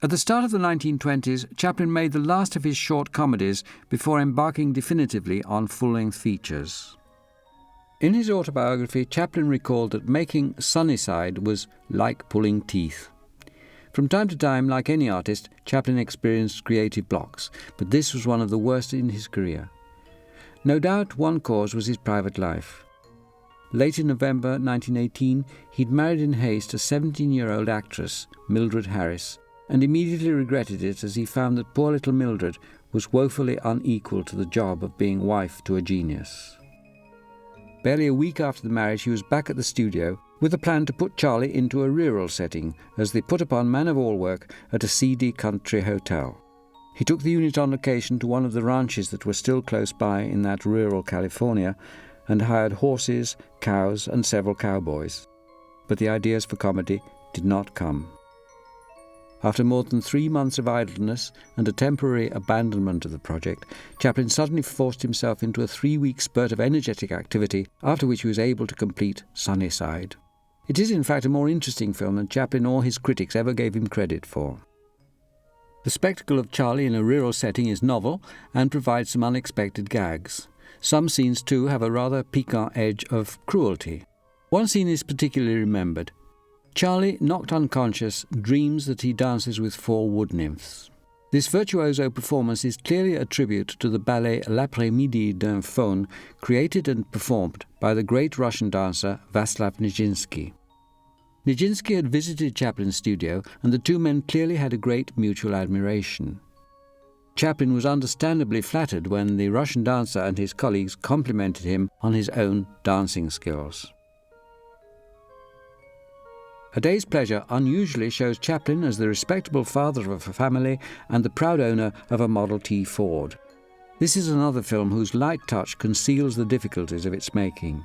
At the start of the 1920s, Chaplin made the last of his short comedies before embarking definitively on full-length features. In his autobiography, Chaplin recalled that making Sunnyside was like pulling teeth. From time to time, like any artist, Chaplin experienced creative blocks, but this was one of the worst in his career. No doubt one cause was his private life. Late in November 1918, he'd married in haste a 17-year-old actress, Mildred Harris, and immediately regretted it as he found that poor little Mildred was woefully unequal to the job of being wife to a genius. Barely a week after the marriage, he was back at the studio with a plan to put Charlie into a rural setting as they put upon man-of-all work at a seedy country hotel. He took the unit on location to one of the ranches that were still close by in that rural California and hired horses, cows and several cowboys. But the ideas for comedy did not come. After more than 3 months of idleness and a temporary abandonment of the project, Chaplin suddenly forced himself into a 3-week spurt of energetic activity, after which he was able to complete Sunnyside. It is in fact a more interesting film than Chaplin or his critics ever gave him credit for. The spectacle of Charlie in a rural setting is novel and provides some unexpected gags. Some scenes too have a rather piquant edge of cruelty. One scene is particularly remembered. Charlie, knocked unconscious, dreams that he dances with 4 wood nymphs. This virtuoso performance is clearly a tribute to the ballet L'après-midi d'un faune, created and performed by the great Russian dancer Vaslav Nijinsky. Nijinsky had visited Chaplin's studio, and the two men clearly had a great mutual admiration. Chaplin was understandably flattered when the Russian dancer and his colleagues complimented him on his own dancing skills. A Day's Pleasure unusually shows Chaplin as the respectable father of a family and the proud owner of a Model T Ford. This is another film whose light touch conceals the difficulties of its making.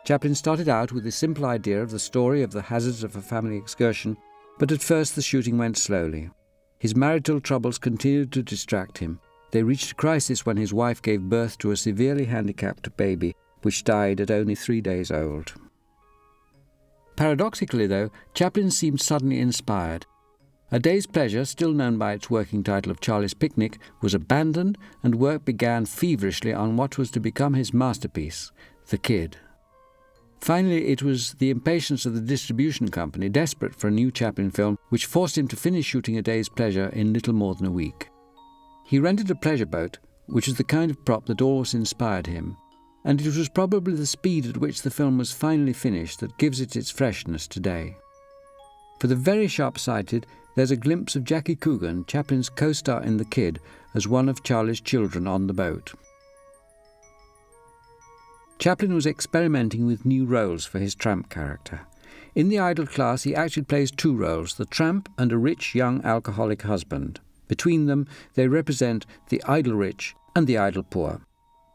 Chaplin started out with the simple idea of the story of the hazards of a family excursion, but at first the shooting went slowly. His marital troubles continued to distract him. They reached a crisis when his wife gave birth to a severely handicapped baby, which died at only 3 days old. Paradoxically, though, Chaplin seemed suddenly inspired. A Day's Pleasure, still known by its working title of Charlie's Picnic, was abandoned and work began feverishly on what was to become his masterpiece, The Kid. Finally, it was the impatience of the distribution company, desperate for a new Chaplin film, which forced him to finish shooting A Day's Pleasure in little more than a week. He rented a pleasure boat, which is the kind of prop that always inspired him, and it was probably the speed at which the film was finally finished that gives it its freshness today. For the very sharp-sighted, there's a glimpse of Jackie Coogan, Chaplin's co-star in The Kid, as one of Charlie's children on the boat. Chaplin was experimenting with new roles for his tramp character. In The Idle Class, he actually plays 2 roles, the tramp and a rich young alcoholic husband. Between them, they represent the idle rich and the idle poor.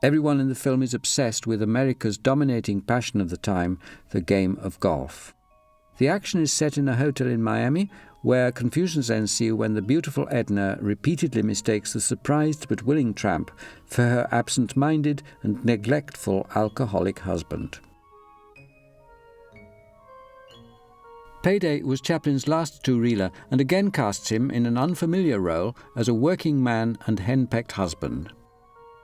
Everyone in the film is obsessed with America's dominating passion of the time, the game of golf. The action is set in a hotel in Miami, where confusions ensue when the beautiful Edna repeatedly mistakes the surprised but willing tramp for her absent-minded and neglectful alcoholic husband. Payday was Chaplin's last 2-reeler and again casts him in an unfamiliar role as a working man and henpecked husband.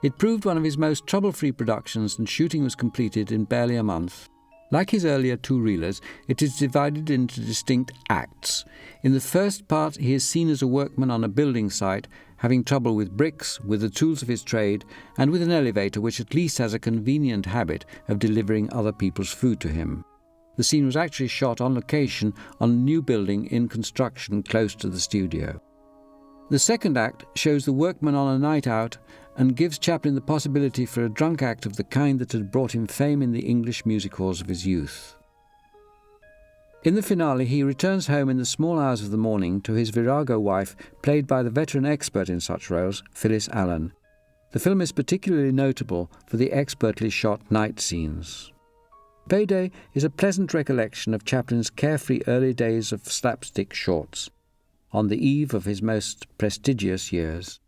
It proved one of his most trouble-free productions, and shooting was completed in barely a month. Like his earlier 2-reelers, it is divided into distinct acts. In the first part, he is seen as a workman on a building site, having trouble with bricks, with the tools of his trade, and with an elevator which at least has a convenient habit of delivering other people's food to him. The scene was actually shot on location on a new building in construction close to the studio. The second act shows the workman on a night out and gives Chaplin the possibility for a drunk act of the kind that had brought him fame in the English music halls of his youth. In the finale, he returns home in the small hours of the morning to his virago wife, played by the veteran expert in such roles, Phyllis Allen. The film is particularly notable for the expertly shot night scenes. Payday is a pleasant recollection of Chaplin's carefree early days of slapstick shorts, on the eve of his most prestigious years.